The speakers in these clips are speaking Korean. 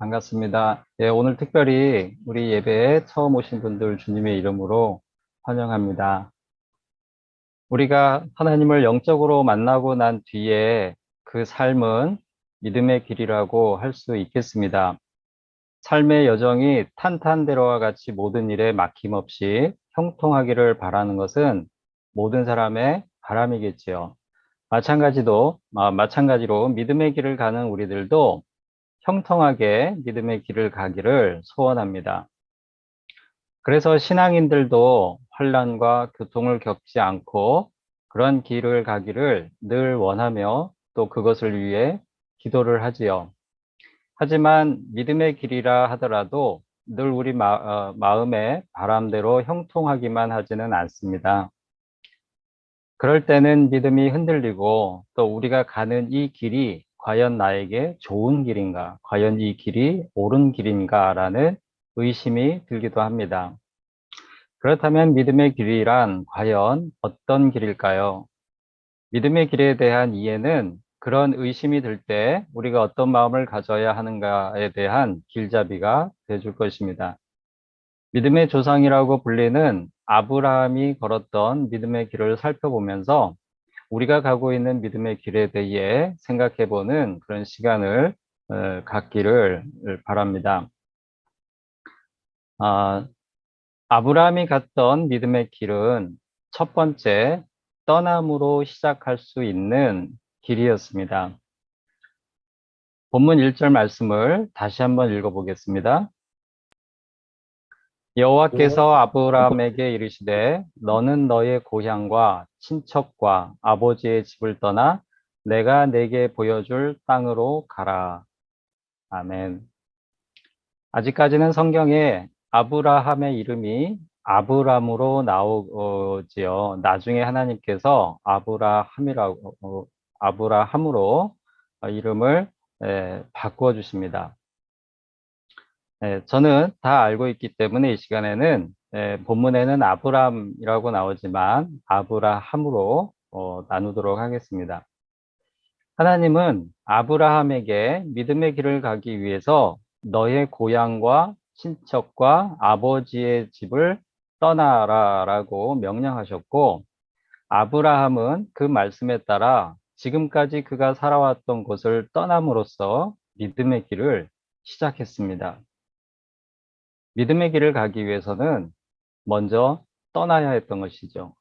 반갑습니다. 예, 오늘 특별히 우리 예배에 처음 오신 분들 주님의 이름으로 환영합니다. 우리가 하나님을 영적으로 만나고 난 뒤에 그 삶은 믿음의 길이라고 할 수 있겠습니다. 삶의 여정이 탄탄대로와 같이 모든 일에 막힘없이 형통하기를 바라는 것은 모든 사람의 바람이겠지요. 마찬가지로 믿음의 길을 가는 우리들도 형통하게 믿음의 길을 가기를 소원합니다. 그래서 신앙인들도 환난과 교통을 겪지 않고 그런 길을 가기를 늘 원하며 또 그것을 위해 기도를 하지요. 하지만 믿음의 길이라 하더라도 늘 우리 마음의 바람대로 형통하기만 하지는 않습니다. 그럴 때는 믿음이 흔들리고 또 우리가 가는 이 길이 과연 나에게 좋은 길인가, 과연 이 길이 옳은 길인가라는 의심이 들기도 합니다. 그렇다면 믿음의 길이란 과연 어떤 길일까요? 믿음의 길에 대한 이해는 그런 의심이 들 때 우리가 어떤 마음을 가져야 하는가에 대한 길잡이가 되어줄 것입니다. 믿음의 조상이라고 불리는 아브라함이 걸었던 믿음의 길을 살펴보면서 우리가 가고 있는 믿음의 길에 대해 생각해보는 그런 시간을 갖기를 바랍니다. 아, 아브라함이 갔던 믿음의 길은 첫 번째 떠남으로 시작할 수 있는 길이었습니다. 본문 1절 말씀을 다시 한번 읽어보겠습니다. 여호와께서 아브라함에게 이르시되 너는 너의 고향과 친척과 아버지의 집을 떠나 내가 내게 보여줄 땅으로 가라. 아멘. 아직까지는 성경에 아브라함의 이름이 아브람으로 나오지요. 나중에 하나님께서 아브라함으로 이름을 바꾸어 주십니다. 저는 다 알고 있기 때문에 이 시간에는 본문에는 아브람이라고 나오지만 아브라함으로 나누도록 하겠습니다. 하나님은 아브라함에게 믿음의 길을 가기 위해서 너의 고향과 친척과 아버지의 집을 떠나라라고 명령하셨고, 아브라함은 그 말씀에 따라 지금까지 그가 살아왔던 곳을 떠남으로써 믿음의 길을 시작했습니다. 믿음의 길을 가기 위해서는 먼저 떠나야 했던 것이죠.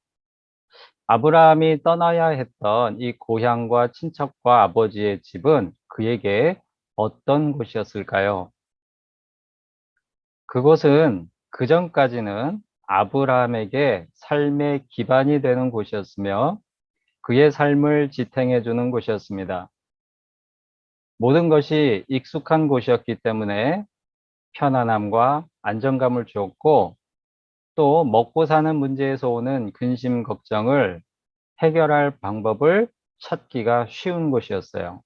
아브라함이 떠나야 했던 이 고향과 친척과 아버지의 집은 그에게 어떤 곳이었을까요? 그곳은 그전까지는 아브라함에게 삶의 기반이 되는 곳이었으며 그의 삶을 지탱해 주는 곳이었습니다. 모든 것이 익숙한 곳이었기 때문에 편안함과 안정감을 주었고 또 먹고 사는 문제에서 오는 근심 걱정을 해결할 방법을 찾기가 쉬운 곳이었어요.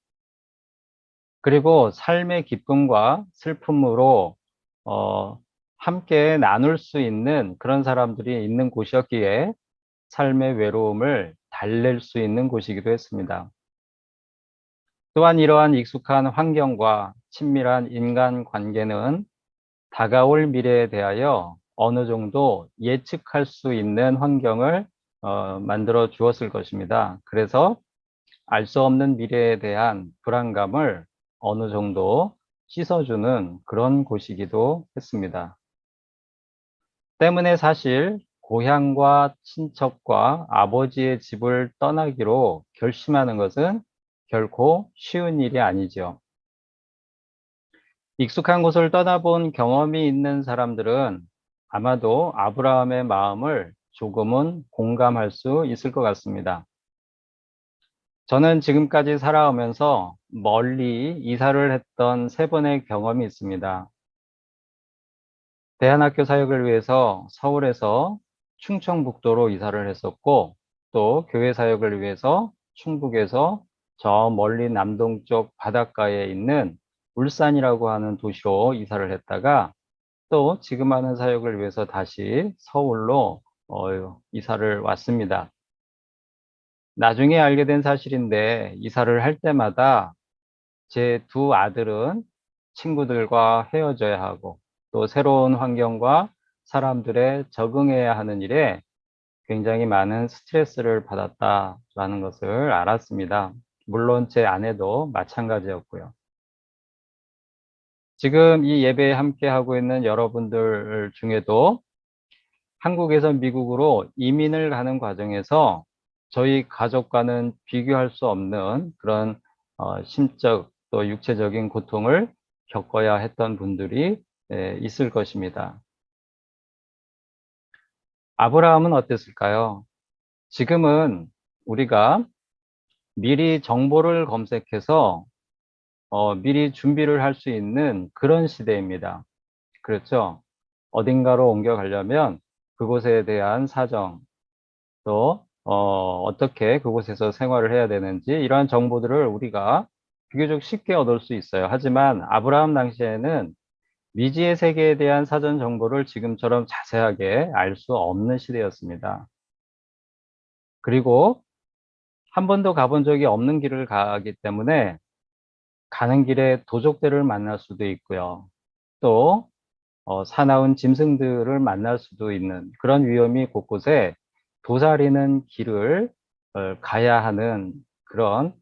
그리고 삶의 기쁨과 슬픔으로 함께 나눌 수 있는 그런 사람들이 있는 곳이었기에 삶의 외로움을 달랠 수 있는 곳이기도 했습니다. 또한 이러한 익숙한 환경과 친밀한 인간 관계는 다가올 미래에 대하여 어느 정도 예측할 수 있는 환경을 만들어 주었을 것입니다. 그래서 알 수 없는 미래에 대한 불안감을 어느 정도 씻어주는 그런 곳이기도 했습니다. 때문에 사실 고향과 친척과 아버지의 집을 떠나기로 결심하는 것은 결코 쉬운 일이 아니죠. 익숙한 곳을 떠나본 경험이 있는 사람들은 아마도 아브라함의 마음을 조금은 공감할 수 있을 것 같습니다. 저는 지금까지 살아오면서 멀리 이사를 했던 3번의 경험이 있습니다. 대안학교 사역을 위해서 서울에서 충청북도로 이사를 했었고, 또 교회 사역을 위해서 충북에서 저 멀리 남동쪽 바닷가에 있는 울산이라고 하는 도시로 이사를 했다가 또 지금 하는 사역을 위해서 다시 서울로 이사를 왔습니다. 나중에 알게 된 사실인데 이사를 할 때마다 제 두 아들은 친구들과 헤어져야 하고 또 새로운 환경과 사람들에 적응해야 하는 일에 굉장히 많은 스트레스를 받았다라는 것을 알았습니다. 물론 제 아내도 마찬가지였고요. 지금 이 예배에 함께하고 있는 여러분들 중에도 한국에서 미국으로 이민을 가는 과정에서 저희 가족과는 비교할 수 없는 그런 심적 또 육체적인 고통을 겪어야 했던 분들이 있을 것입니다. 아브라함은 어땠을까요? 지금은 우리가 미리 정보를 검색해서 미리 준비를 할 수 있는 그런 시대입니다. 그렇죠? 어딘가로 옮겨가려면 그곳에 대한 사정, 또 어떻게 그곳에서 생활을 해야 되는지 이러한 정보들을 우리가 비교적 쉽게 얻을 수 있어요. 하지만 아브라함 당시에는 미지의 세계에 대한 사전 정보를 지금처럼 자세하게 알 수 없는 시대였습니다. 그리고 한 번도 가본 적이 없는 길을 가기 때문에 가는 길에 도적들을 만날 수도 있고요. 또 사나운 짐승들을 만날 수도 있는 그런 위험이 곳곳에 도사리는 길을 가야 하는 그런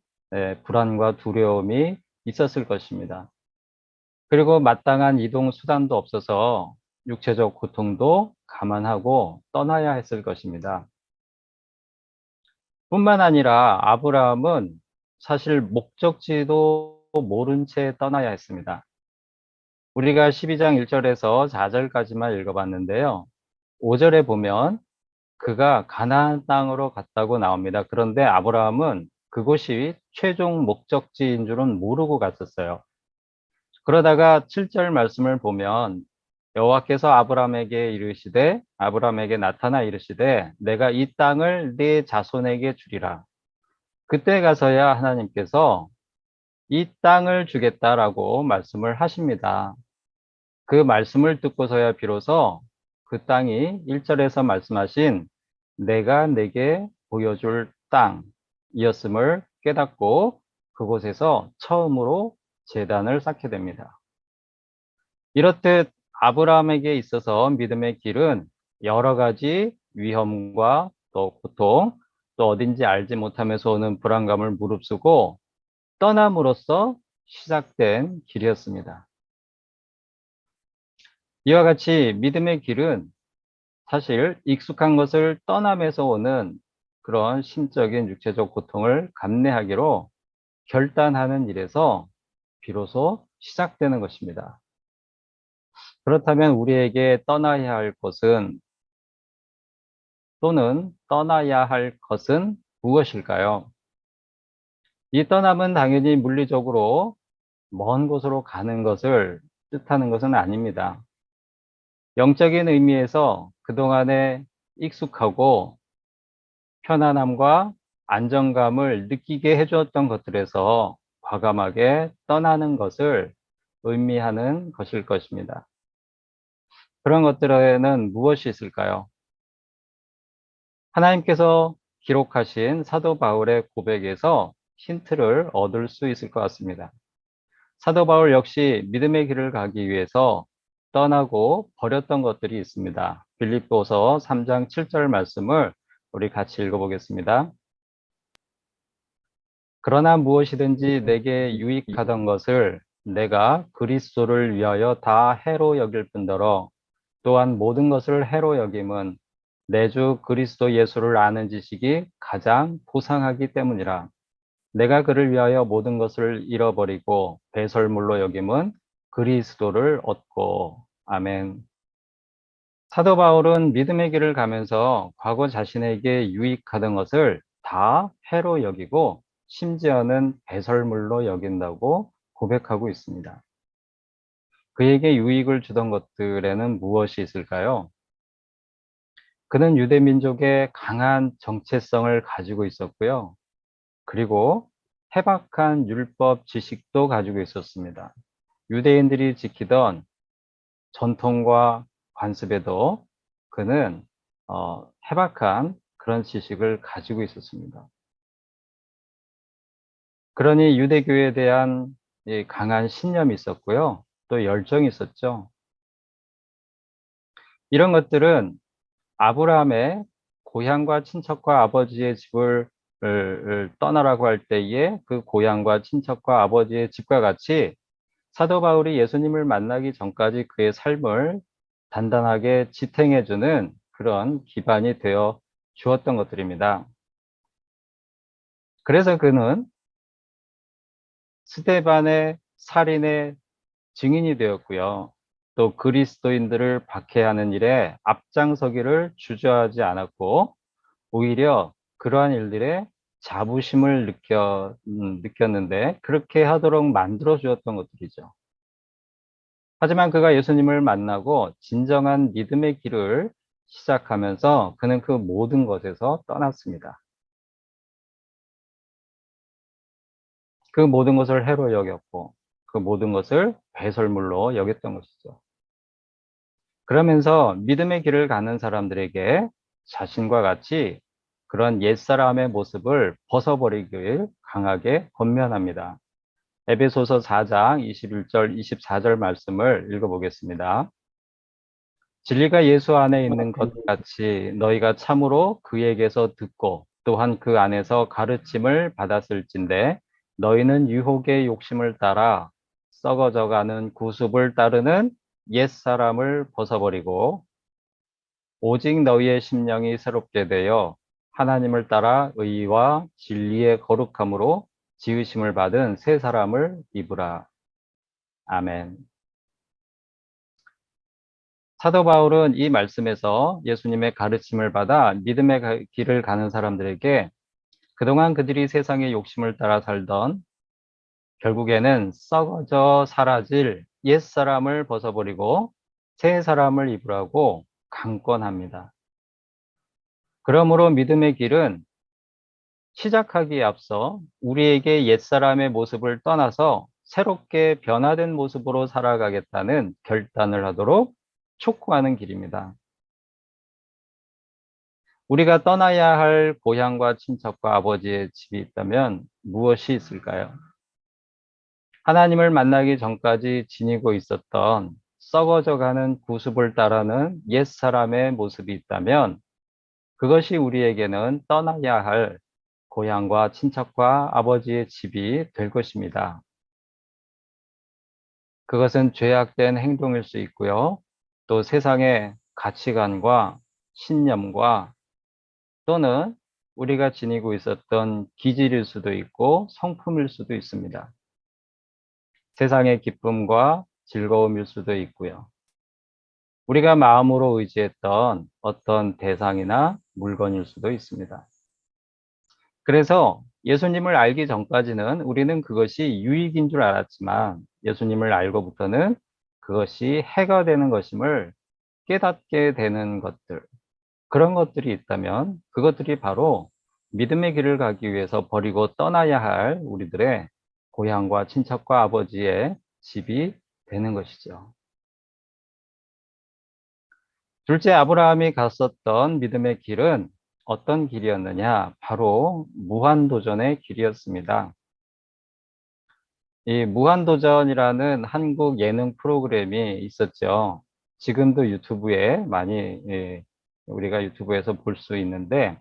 불안과 두려움이 있었을 것입니다. 그리고 마땅한 이동 수단도 없어서 육체적 고통도 감안하고 떠나야 했을 것입니다. 뿐만 아니라 아브라함은 사실 목적지도 모른 채 떠나야 했습니다. 우리가 12장 1절에서 4절까지만 읽어봤는데요. 5절에 보면 그가 가나안 땅으로 갔다고 나옵니다. 그런데 아브라함은 그곳이 최종 목적지인 줄은 모르고 갔었어요. 그러다가 7절 말씀을 보면 여호와께서 아브라함에게 나타나 이르시되 내가 이 땅을 네 자손에게 주리라. 그때 가서야 하나님께서 이 땅을 주겠다라고 말씀을 하십니다. 그 말씀을 듣고서야 비로소 그 땅이 1절에서 말씀하신 내가 내게 보여줄 땅이었음을 깨닫고 그곳에서 처음으로 제단을 쌓게 됩니다. 이렇듯 아브라함에게 있어서 믿음의 길은 여러 가지 위험과 또 고통, 또 어딘지 알지 못하면서 오는 불안감을 무릅쓰고 떠남으로써 시작된 길이었습니다. 이와 같이 믿음의 길은 사실 익숙한 것을 떠나면서 오는 그런 심적인 육체적 고통을 감내하기로 결단하는 일에서 비로소 시작되는 것입니다. 그렇다면 우리에게 떠나야 할 것은 또는 떠나야 할 것은 무엇일까요? 이 떠남은 당연히 물리적으로 먼 곳으로 가는 것을 뜻하는 것은 아닙니다. 영적인 의미에서 그동안에 익숙하고 편안함과 안정감을 느끼게 해주었던 것들에서 과감하게 떠나는 것을 의미하는 것일 것입니다. 그런 것들에는 무엇이 있을까요? 하나님께서 기록하신 사도 바울의 고백에서 힌트를 얻을 수 있을 것 같습니다. 사도 바울 역시 믿음의 길을 가기 위해서 떠나고 버렸던 것들이 있습니다. 빌립보서 3장 7절 말씀을 우리 같이 읽어보겠습니다. 그러나 무엇이든지 내게 유익하던 것을 내가 그리스도를 위하여 다 해로 여길 뿐더러 또한 모든 것을 해로 여김은 내 주 그리스도 예수를 아는 지식이 가장 보상하기 때문이라. 내가 그를 위하여 모든 것을 잃어버리고 배설물로 여김은 그리스도를 얻고. 아멘. 사도 바울은 믿음의 길을 가면서 과거 자신에게 유익하던 것을 다 해로 여기고 심지어는 배설물로 여긴다고 고백하고 있습니다. 그에게 유익을 주던 것들에는 무엇이 있을까요? 그는 유대 민족의 강한 정체성을 가지고 있었고요. 그리고 해박한 율법 지식도 가지고 있었습니다. 유대인들이 지키던 전통과 관습에도 그는 해박한 그런 지식을 가지고 있었습니다. 그러니 유대교에 대한 강한 신념이 있었고요. 또 열정이 있었죠. 이런 것들은 아브라함의 고향과 친척과 아버지의 집을 떠나라고 할 때에 그 고향과 친척과 아버지의 집과 같이 사도 바울이 예수님을 만나기 전까지 그의 삶을 단단하게 지탱해주는 그런 기반이 되어 주었던 것들입니다. 그래서 그는 스데반의 살인의 증인이 되었고요. 또 그리스도인들을 박해하는 일에 앞장서기를 주저하지 않았고 오히려 그러한 일들에 자부심을 느꼈는데 그렇게 하도록 만들어 주었던 것들이죠. 하지만 그가 예수님을 만나고 진정한 믿음의 길을 시작하면서 그는 그 모든 것에서 떠났습니다. 그 모든 것을 해로 여겼고 그 모든 것을 배설물로 여겼던 것이죠. 그러면서 믿음의 길을 가는 사람들에게 자신과 같이 그런 옛사람의 모습을 벗어버리길 강하게 권면합니다. 에베소서 4장 21절 24절 말씀을 읽어보겠습니다. 진리가 예수 안에 있는 것 같이 너희가 참으로 그에게서 듣고 또한 그 안에서 가르침을 받았을진데 너희는 유혹의 욕심을 따라 썩어져가는 구습을 따르는 옛사람을 벗어버리고 오직 너희의 심령이 새롭게 되어 하나님을 따라 의와 진리의 거룩함으로 지으심을 받은 새 사람을 입으라. 아멘. 사도 바울은 이 말씀에서 예수님의 가르침을 받아 믿음의 길을 가는 사람들에게 그동안 그들이 세상의 욕심을 따라 살던 결국에는 썩어져 사라질 옛사람을 벗어버리고 새 사람을 입으라고 강권합니다. 그러므로 믿음의 길은 시작하기에 앞서 우리에게 옛사람의 모습을 떠나서 새롭게 변화된 모습으로 살아가겠다는 결단을 하도록 촉구하는 길입니다. 우리가 떠나야 할 고향과 친척과 아버지의 집이 있다면 무엇이 있을까요? 하나님을 만나기 전까지 지니고 있었던 썩어져 가는 구습을 따르는 옛사람의 모습이 있다면 그것이 우리에게는 떠나야 할 고향과 친척과 아버지의 집이 될 것입니다. 그것은 죄악된 행동일 수 있고요. 또 세상의 가치관과 신념과 또는 우리가 지니고 있었던 기질일 수도 있고 성품일 수도 있습니다. 세상의 기쁨과 즐거움일 수도 있고요. 우리가 마음으로 의지했던 어떤 대상이나 물건일 수도 있습니다. 그래서 예수님을 알기 전까지는 우리는 그것이 유익인 줄 알았지만 예수님을 알고부터는 그것이 해가 되는 것임을 깨닫게 되는 것들, 그런 것들이 있다면 그것들이 바로 믿음의 길을 가기 위해서 버리고 떠나야 할 우리들의 고향과 친척과 아버지의 집이 되는 것이죠. 둘째, 아브라함이 갔었던 믿음의 길은 어떤 길이었느냐? 바로 무한도전의 길이었습니다. 이 무한도전이라는 한국 예능 프로그램이 있었죠. 지금도 유튜브에 많이 우리가 유튜브에서 볼 수 있는데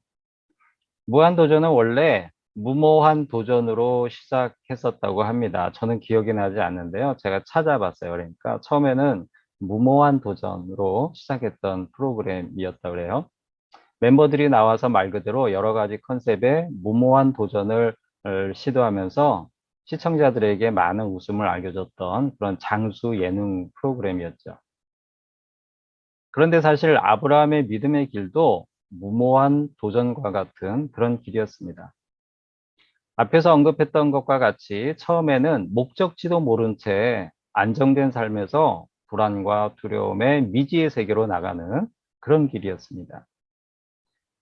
무한도전은 원래 무모한 도전으로 시작했었다고 합니다. 저는 기억이 나지 않는데요. 제가 찾아봤어요. 그러니까 처음에는 무모한 도전으로 시작했던 프로그램이었다고 그래요. 멤버들이 나와서 말 그대로 여러 가지 컨셉의 무모한 도전을 시도하면서 시청자들에게 많은 웃음을 안겨줬던 그런 장수 예능 프로그램이었죠. 그런데 사실 아브라함의 믿음의 길도 무모한 도전과 같은 그런 길이었습니다. 앞에서 언급했던 것과 같이 처음에는 목적지도 모른 채 안정된 삶에서 불안과 두려움의 미지의 세계로 나가는 그런 길이었습니다.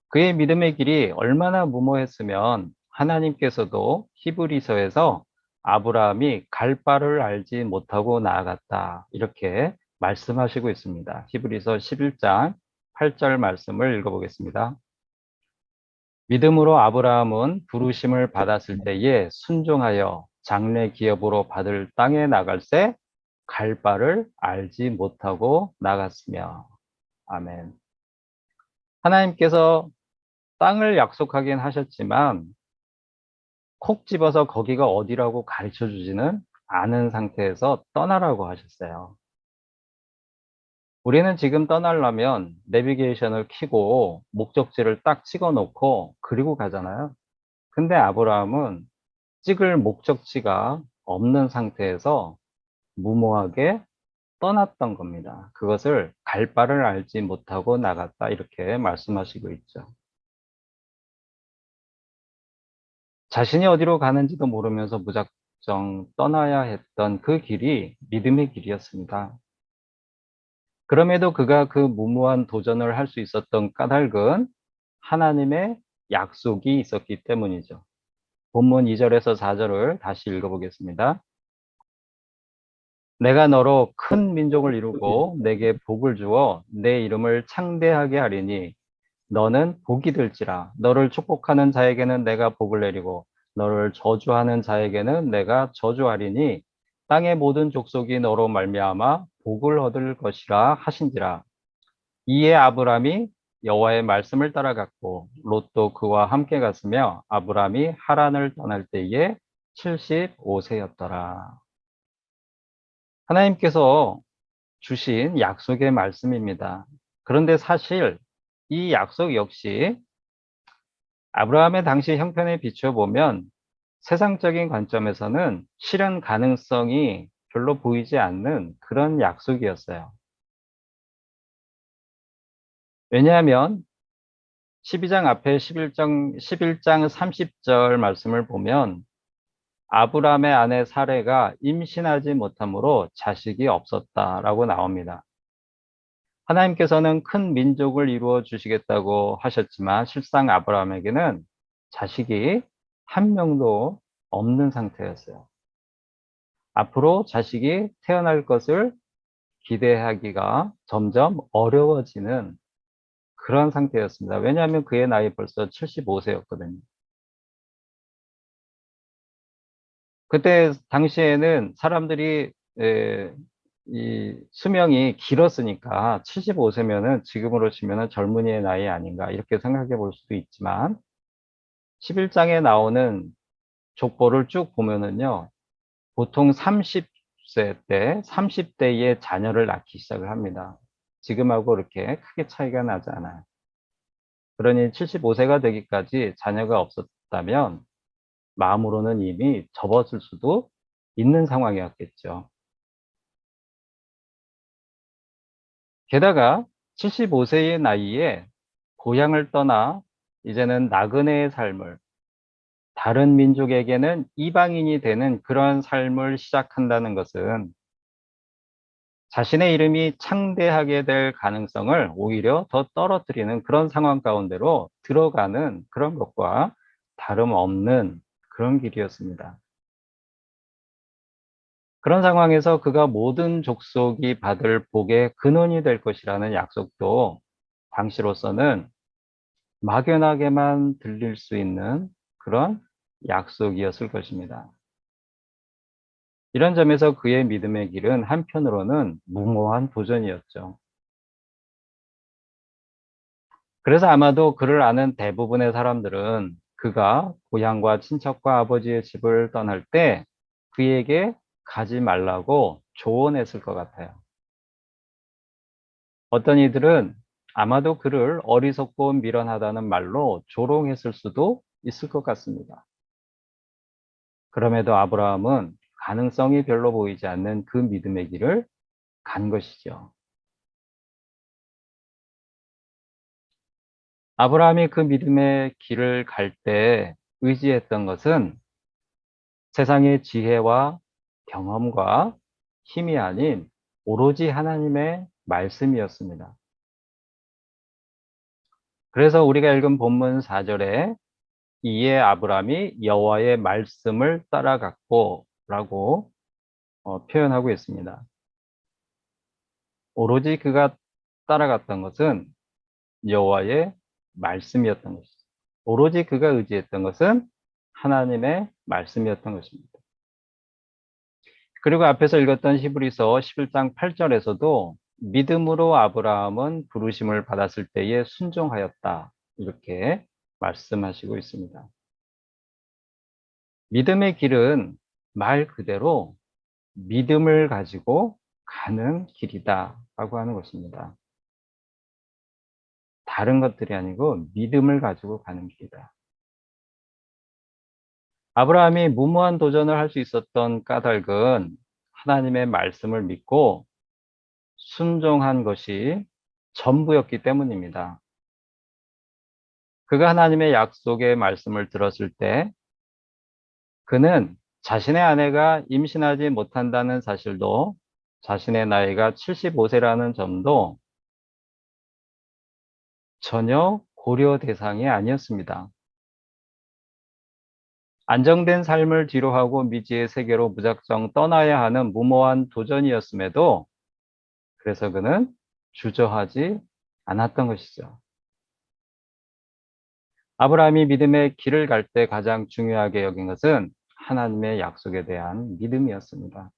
그의 믿음의 길이 얼마나 무모했으면 하나님께서도 히브리서에서 아브라함이 갈 바를 알지 못하고 나아갔다 이렇게 말씀하시고 있습니다. 히브리서 11장 8절 말씀을 읽어보겠습니다. 믿음으로 아브라함은 부르심을 받았을 때에 순종하여 장래 기업으로 받을 땅에 나갈새 갈 바를 알지 못하고 나갔으며. 아멘. 하나님께서 땅을 약속하긴 하셨지만 콕 집어서 거기가 어디라고 가르쳐 주지는 않은 상태에서 떠나라고 하셨어요. 우리는 지금 떠나려면 내비게이션을 켜고 목적지를 딱 찍어 놓고 그리고 가잖아요. 근데 아브라함은 찍을 목적지가 없는 상태에서 무모하게 떠났던 겁니다. 그것을 갈 바를 알지 못하고 나갔다 이렇게 말씀하시고 있죠. 자신이 어디로 가는지도 모르면서 무작정 떠나야 했던 그 길이 믿음의 길이었습니다. 그럼에도 그가 그 무모한 도전을 할 수 있었던 까닭은 하나님의 약속이 있었기 때문이죠. 본문 2절에서 4절을 다시 읽어보겠습니다. 내가 너로 큰 민족을 이루고 내게 복을 주어 내 이름을 창대하게 하리니 너는 복이 될지라. 너를 축복하는 자에게는 내가 복을 내리고 너를 저주하는 자에게는 내가 저주하리니 땅의 모든 족속이 너로 말미암아 복을 얻을 것이라 하신지라. 이에 아브람이 여호와의 말씀을 따라갔고 롯도 그와 함께 갔으며 아브람이 하란을 떠날 때에 75세였더라. 하나님께서 주신 약속의 말씀입니다. 그런데 사실 이 약속 역시 아브라함의 당시 형편에 비춰보면 세상적인 관점에서는 실현 가능성이 별로 보이지 않는 그런 약속이었어요. 왜냐하면 12장 앞에 11장 30절 말씀을 보면 아브라함의 아내 사레가 임신하지 못함으로 자식이 없었다라고 나옵니다. 하나님께서는 큰 민족을 이루어 주시겠다고 하셨지만 실상 아브라함에게는 자식이 한 명도 없는 상태였어요. 앞으로 자식이 태어날 것을 기대하기가 점점 어려워지는 그런 상태였습니다. 왜냐하면 그의 나이 벌써 75세였거든요. 그때 당시에는 사람들이 이 수명이 길었으니까 75세면은 지금으로 치면은 젊은이의 나이 아닌가 이렇게 생각해 볼 수도 있지만 11장에 나오는 족보를 쭉 보면은요. 보통 30세 때 30대에 자녀를 낳기 시작을 합니다. 지금하고 그렇게 크게 차이가 나지 않아요. 그러니 75세가 되기까지 자녀가 없었다면 마음으로는 이미 접었을 수도 있는 상황이었겠죠. 게다가 75세의 나이에 고향을 떠나 이제는 나그네의 삶을 다른 민족에게는 이방인이 되는 그런 삶을 시작한다는 것은 자신의 이름이 창대하게 될 가능성을 오히려 더 떨어뜨리는 그런 상황 가운데로 들어가는 그런 것과 다름없는 그런 길이었습니다. 그런 상황에서 그가 모든 족속이 받을 복의 근원이 될 것이라는 약속도 당시로서는 막연하게만 들릴 수 있는 그런 약속이었을 것입니다. 이런 점에서 그의 믿음의 길은 한편으로는 무모한 도전이었죠. 그래서 아마도 그를 아는 대부분의 사람들은 그가 고향과 친척과 아버지의 집을 떠날 때 그에게 가지 말라고 조언했을 것 같아요. 어떤 이들은 아마도 그를 어리석고 미련하다는 말로 조롱했을 수도 있을 것 같습니다. 그럼에도 아브라함은 가능성이 별로 보이지 않는 그 믿음의 길을 간 것이죠. 아브라함이 그 믿음의 길을 갈 때 의지했던 것은 세상의 지혜와 경험과 힘이 아닌 오로지 하나님의 말씀이었습니다. 그래서 우리가 읽은 본문 4절에 이에 아브라함이 여호와의 말씀을 따라갔고 라고 표현하고 있습니다. 오로지 그가 따라갔던 것은 여호와의 말씀이었던 것이죠. 오로지 그가 의지했던 것은 하나님의 말씀이었던 것입니다. 그리고 앞에서 읽었던 히브리서 11장 8절에서도 믿음으로 아브라함은 부르심을 받았을 때에 순종하였다. 이렇게 말씀하시고 있습니다. 믿음의 길은 말 그대로 믿음을 가지고 가는 길이다 라고 하는 것입니다. 다른 것들이 아니고 믿음을 가지고 가는 길이다. 아브라함이 무모한 도전을 할 수 있었던 까닭은 하나님의 말씀을 믿고 순종한 것이 전부였기 때문입니다. 그가 하나님의 약속의 말씀을 들었을 때 그는 자신의 아내가 임신하지 못한다는 사실도 자신의 나이가 75세라는 점도 전혀 고려 대상이 아니었습니다. 안정된 삶을 뒤로하고 미지의 세계로 무작정 떠나야 하는 무모한 도전이었음에도 그래서 그는 주저하지 않았던 것이죠. 아브라함이 믿음의 길을 갈 때 가장 중요하게 여긴 것은 하나님의 약속에 대한 믿음이었습니다.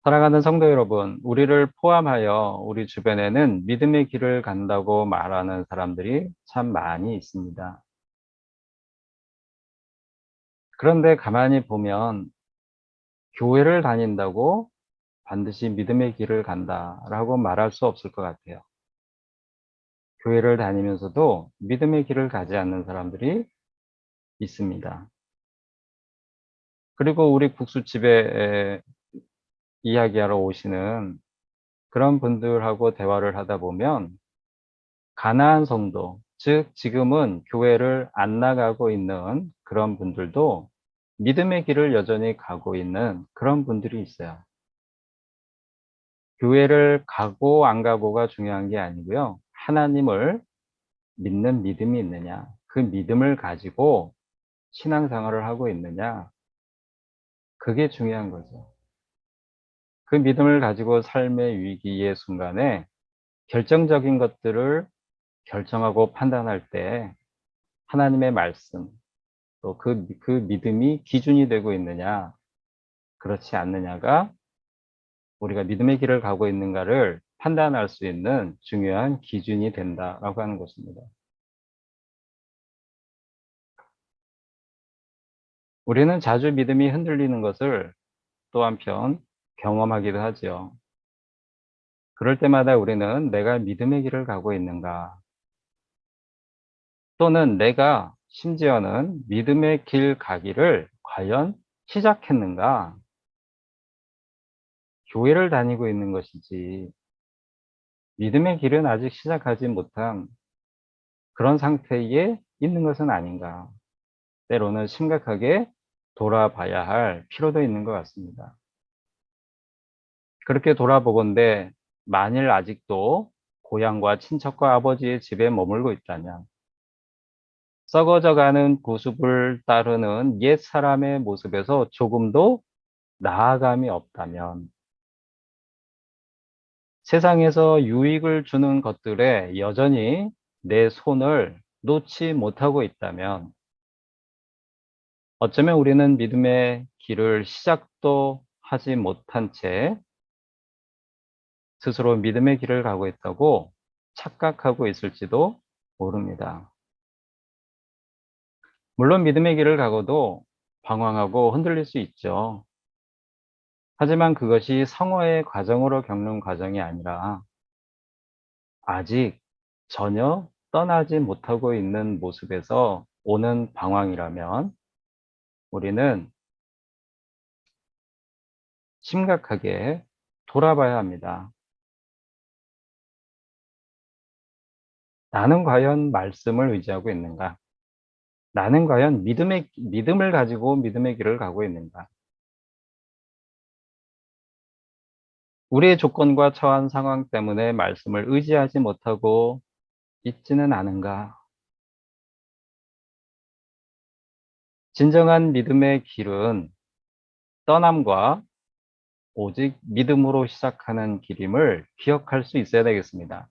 사랑하는 성도 여러분, 우리를 포함하여 우리 주변에는 믿음의 길을 간다고 말하는 사람들이 참 많이 있습니다. 그런데 가만히 보면 교회를 다닌다고 반드시 믿음의 길을 간다라고 말할 수 없을 것 같아요. 교회를 다니면서도 믿음의 길을 가지 않는 사람들이 있습니다. 그리고 우리 국수집에 이야기하러 오시는 그런 분들하고 대화를 하다 보면 가나안 성도, 즉 지금은 교회를 안 나가고 있는 그런 분들도 믿음의 길을 여전히 가고 있는 그런 분들이 있어요. 교회를 가고 안 가고가 중요한 게 아니고요. 하나님을 믿는 믿음이 있느냐, 그 믿음을 가지고 신앙생활을 하고 있느냐, 그게 중요한 거죠. 그 믿음을 가지고 삶의 위기의 순간에 결정적인 것들을 결정하고 판단할 때 하나님의 말씀, 또 그 믿음이 기준이 되고 있느냐, 그렇지 않느냐가 우리가 믿음의 길을 가고 있는가를 판단할 수 있는 중요한 기준이 된다라고 하는 것입니다. 우리는 자주 믿음이 흔들리는 것을 또 한편 경험하기도 하지요. 그럴 때마다 우리는 내가 믿음의 길을 가고 있는가, 또는 내가 심지어는 믿음의 길 가기를 과연 시작했는가, 교회를 다니고 있는 것이지 믿음의 길은 아직 시작하지 못한 그런 상태에 있는 것은 아닌가. 때로는 심각하게 돌아봐야 할 필요도 있는 것 같습니다. 그렇게 돌아보건대 만일 아직도 고향과 친척과 아버지의 집에 머물고 있다면 썩어져가는 구습을 따르는 옛 사람의 모습에서 조금도 나아감이 없다면 세상에서 유익을 주는 것들에 여전히 내 손을 놓지 못하고 있다면 어쩌면 우리는 믿음의 길을 시작도 하지 못한 채 스스로 믿음의 길을 가고 있다고 착각하고 있을지도 모릅니다. 물론 믿음의 길을 가고도 방황하고 흔들릴 수 있죠. 하지만 그것이 성화의 과정으로 겪는 과정이 아니라 아직 전혀 떠나지 못하고 있는 모습에서 오는 방황이라면 우리는 심각하게 돌아봐야 합니다. 나는 과연 말씀을 의지하고 있는가? 나는 과연 믿음을 가지고 믿음의 길을 가고 있는가? 우리의 조건과 처한 상황 때문에 말씀을 의지하지 못하고 있지는 않은가? 진정한 믿음의 길은 떠남과 오직 믿음으로 시작하는 길임을 기억할 수 있어야 되겠습니다.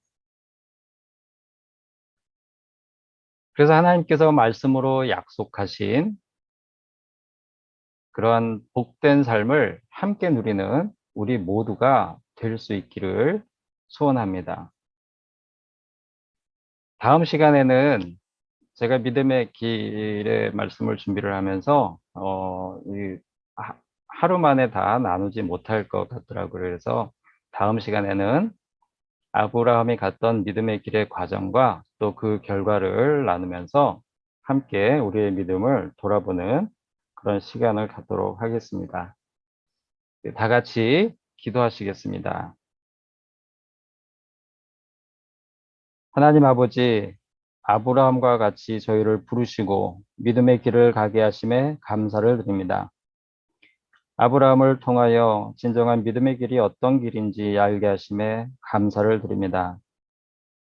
그래서 하나님께서 말씀으로 약속하신 그러한 복된 삶을 함께 누리는 우리 모두가 될 수 있기를 소원합니다. 다음 시간에는 제가 믿음의 길의 말씀을 준비를 하면서 하루 만에 다 나누지 못할 것 같더라고요. 그래서 다음 시간에는 아브라함이 갔던 믿음의 길의 과정과 또 그 결과를 나누면서 함께 우리의 믿음을 돌아보는 그런 시간을 갖도록 하겠습니다. 다 같이 기도하시겠습니다. 하나님 아버지, 아브라함과 같이 저희를 부르시고 믿음의 길을 가게 하심에 감사를 드립니다. 아브라함을 통하여 진정한 믿음의 길이 어떤 길인지 알게 하심에 감사를 드립니다.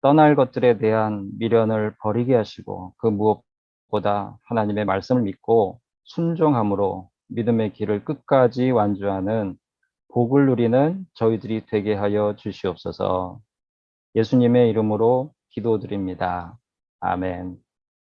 떠날 것들에 대한 미련을 버리게 하시고 그 무엇보다 하나님의 말씀을 믿고 순종함으로 믿음의 길을 끝까지 완주하는 복을 누리는 저희들이 되게 하여 주시옵소서. 예수님의 이름으로 기도드립니다. 아멘.